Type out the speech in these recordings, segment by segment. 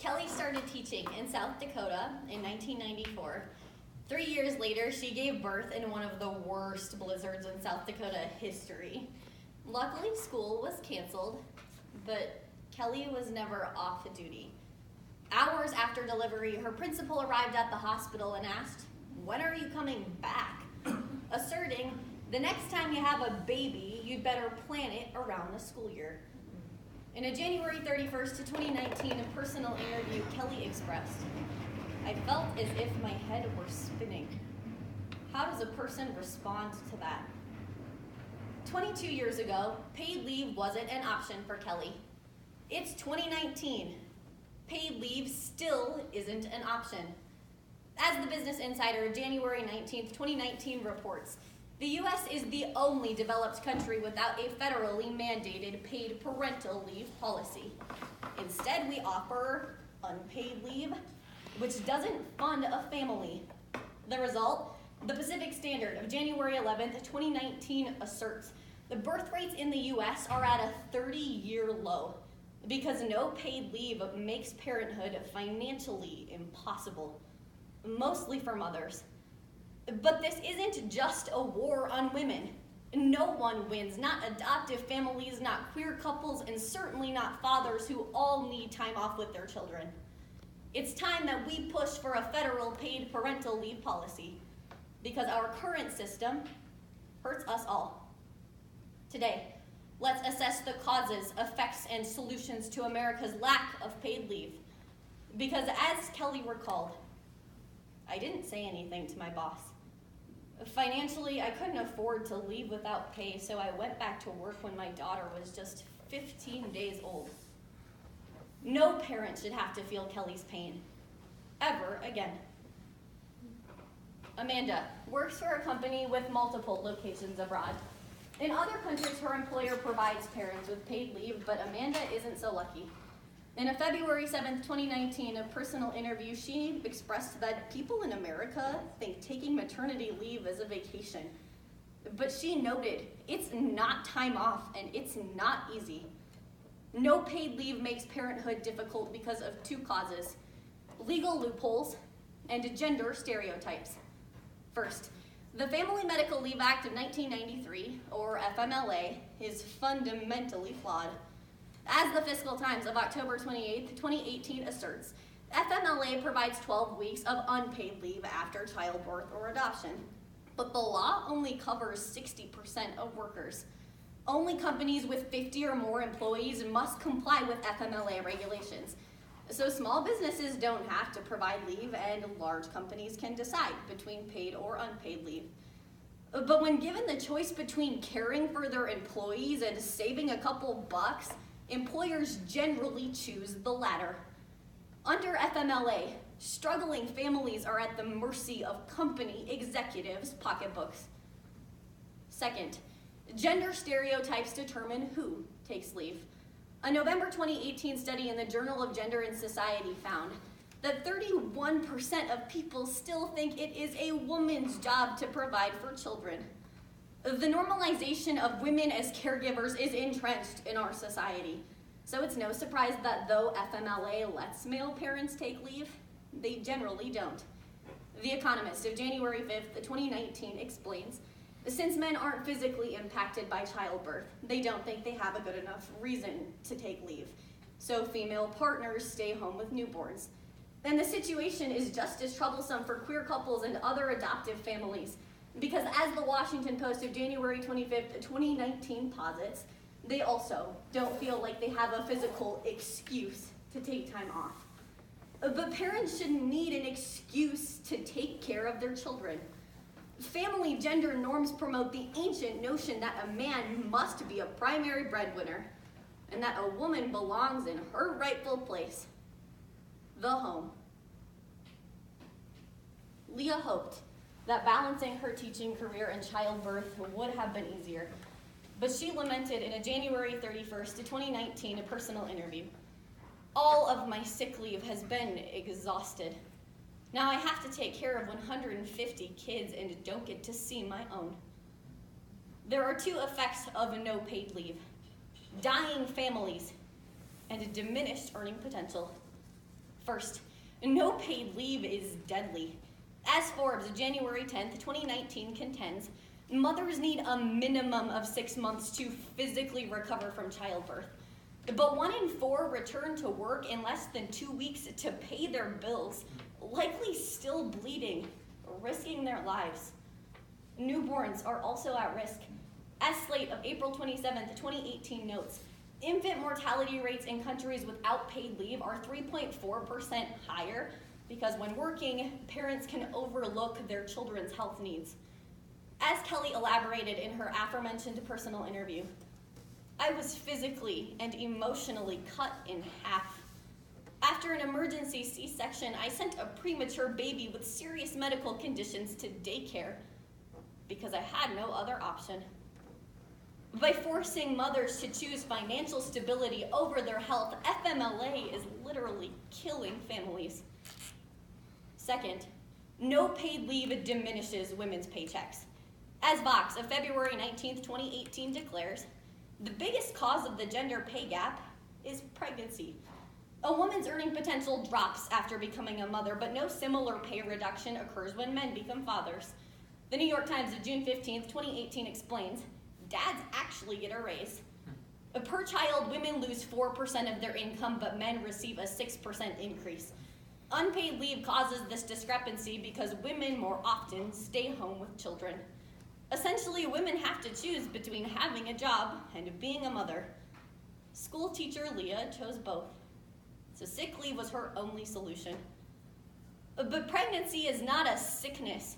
Kelly started teaching in South Dakota in 1994. 3 years later, she gave birth in one of the worst blizzards in South Dakota history. Luckily, school was canceled, but Kelly was never off duty. Hours after delivery, her principal arrived at the hospital and asked, "When are you coming back?" asserting, "The next time you have a baby, you'd better plan it around the school year." In a January 31st, 2019 personal interview, Kelly expressed, "I felt as if my head were spinning." How does a person respond to that? 22 years ago, paid leave wasn't an option for Kelly. It's 2019. Paid leave still isn't an option. As the Business Insider, January 19th, 2019 reports, the U.S. is the only developed country without a federally mandated paid parental leave policy. Instead, we offer unpaid leave, which doesn't fund a family. The result? The Pacific Standard of January 11th, 2019 asserts the birth rates in the U.S. are at a 30-year low because no paid leave makes parenthood financially impossible, mostly for mothers. But this isn't just a war on women. No one wins, not adoptive families, not queer couples, and certainly not fathers who all need time off with their children. It's time that we push for a federal paid parental leave policy because our current system hurts us all. Today, let's assess the causes, effects, and solutions to America's lack of paid leave. Because as Kelly recalled, "I didn't say anything to my boss. Financially, I couldn't afford to leave without pay, so I went back to work when my daughter was just 15 days old." No parent should have to feel Kelly's pain, ever again. Amanda works for a company with multiple locations abroad. In other countries, her employer provides parents with paid leave, but Amanda isn't so lucky. In a February 7th, 2019, personal interview, she expressed that people in America think taking maternity leave is a vacation. But she noted, it's not time off and it's not easy. No paid leave makes parenthood difficult because of two causes: legal loopholes and gender stereotypes. First, the Family Medical Leave Act of 1993, or FMLA, is fundamentally flawed. As the Fiscal Times of October 28, 2018 asserts, FMLA provides 12 weeks of unpaid leave after childbirth or adoption. But the law only covers 60% of workers. Only companies with 50 or more employees must comply with FMLA regulations. So small businesses don't have to provide leave, and large companies can decide between paid or unpaid leave. But when given the choice between caring for their employees and saving a couple bucks, employers generally choose the latter. Under FMLA, struggling families are at the mercy of company executives' pocketbooks. Second, gender stereotypes determine who takes leave. A November 2018 study in the Journal of Gender and Society found that 31% of people still think it is a woman's job to provide for children. The normalization of women as caregivers is entrenched in our society. So it's no surprise that though FMLA lets male parents take leave, they generally don't. The Economist of January 5th, 2019 explains, since men aren't physically impacted by childbirth, they don't think they have a good enough reason to take leave. So female partners stay home with newborns. And the situation is just as troublesome for queer couples and other adoptive families, because as the Washington Post of January 25th, 2019 posits, they also don't feel like they have a physical excuse to take time off. But parents shouldn't need an excuse to take care of their children. Family gender norms promote the ancient notion that a man must be a primary breadwinner and that a woman belongs in her rightful place, the home. Leah hoped that balancing her teaching career and childbirth would have been easier, but she lamented in a January 31st, 2019 personal interview, "All of my sick leave has been exhausted. Now I have to take care of 150 kids and don't get to see my own." There are two effects of no paid leave: dying families and diminished earning potential. First, no paid leave is deadly. As Forbes' January 10th, 2019 contends, mothers need a minimum of 6 months to physically recover from childbirth. But 1 in 4 return to work in less than 2 weeks to pay their bills, likely still bleeding, risking their lives. Newborns are also at risk. As Slate of April 27th, 2018 notes, infant mortality rates in countries without paid leave are 3.4% higher because when working, parents can overlook their children's health needs. As Kelly elaborated in her aforementioned personal interview, I was physically and emotionally cut in half. After an emergency C-section, I sent a premature baby with serious medical conditions to daycare because I had no other option. By forcing mothers to choose financial stability over their health, FMLA is literally killing families. Second, no paid leave diminishes women's paychecks. As Vox of February 19th, 2018 declares, the biggest cause of the gender pay gap is pregnancy. A woman's earning potential drops after becoming a mother, but no similar pay reduction occurs when men become fathers. The New York Times of June 15th, 2018 explains, dads actually get a raise. Per child, women lose 4% of their income, but men receive a 6% increase. Unpaid leave causes this discrepancy because women more often stay home with children. Essentially, women have to choose between having a job and being a mother. School teacher Leah chose both, so sick leave was her only solution. But pregnancy is not a sickness.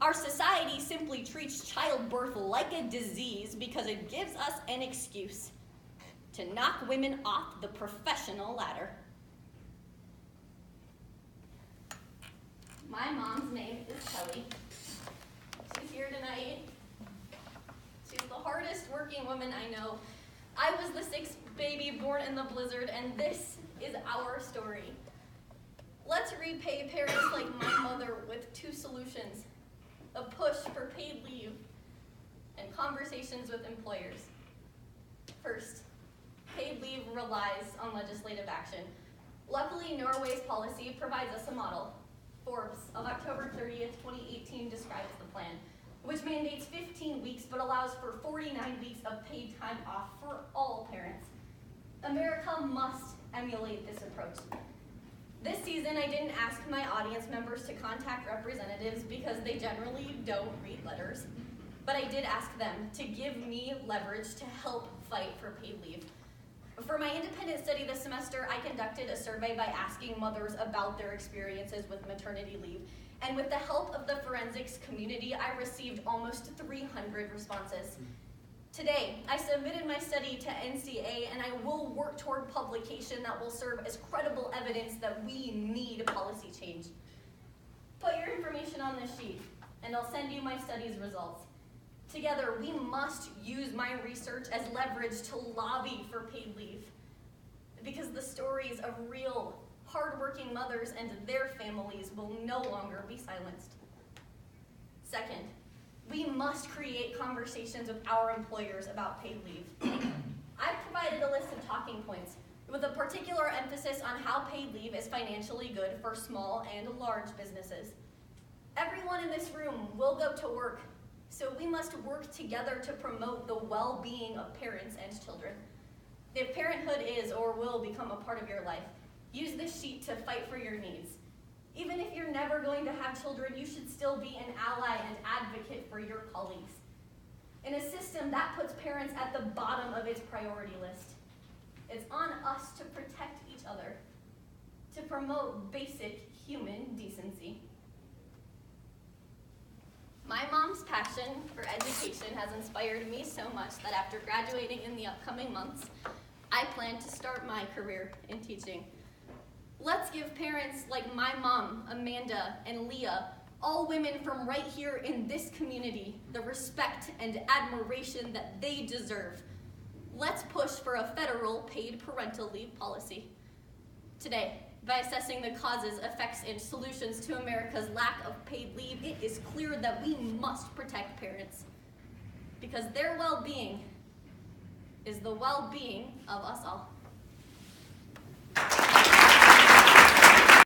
Our society simply treats childbirth like a disease because it gives us an excuse to knock women off the professional ladder. My mom's name is Kelly. She's here tonight. She's the hardest working woman I know. I was the 6th baby born in the blizzard, and this is our story. Let's repay parents like my mother with 2 solutions: a push for paid leave and conversations with employers. First, paid leave relies on legislative action. Luckily, Norway's policy provides us a model. Forbes of October 30th, 2018 describes the plan, which mandates 15 weeks but allows for 49 weeks of paid time off for all parents. America must emulate this approach. This season, I didn't ask my audience members to contact representatives because they generally don't read letters, but I did ask them to give me leverage to help fight for paid leave. For my independent study this semester, I conducted a survey by asking mothers about their experiences with maternity leave, and with the help of the forensics community, I received almost 300 responses. Today, I submitted my study to NCA, and I will work toward publication that will serve as credible evidence that we need policy change. Put your information on this sheet, and I'll send you my study's results. Together, we must use my research as leverage to lobby for paid leave, because the stories of real, hardworking mothers and their families will no longer be silenced. Second, we must create conversations with our employers about paid leave. I've provided a list of talking points with a particular emphasis on how paid leave is financially good for small and large businesses. Everyone in this room will go to work, so we must work together to promote the well-being of parents and children. If parenthood is or will become a part of your life, use this sheet to fight for your needs. Even if you're never going to have children, you should still be an ally and advocate for your colleagues. In a system that puts parents at the bottom of its priority list, it's on us to protect each other, to promote basic human decency. My mom's passion for education has inspired me so much that after graduating in the upcoming months, I plan to start my career in teaching. Let's give parents like my mom, Amanda, and Leah, all women from right here in this community, the respect and admiration that they deserve. Let's push for a federal paid parental leave policy. Today, by assessing the causes, effects, and solutions to America's lack of paid leave, it is clear that we must protect parents, because their well-being is the well-being of us all.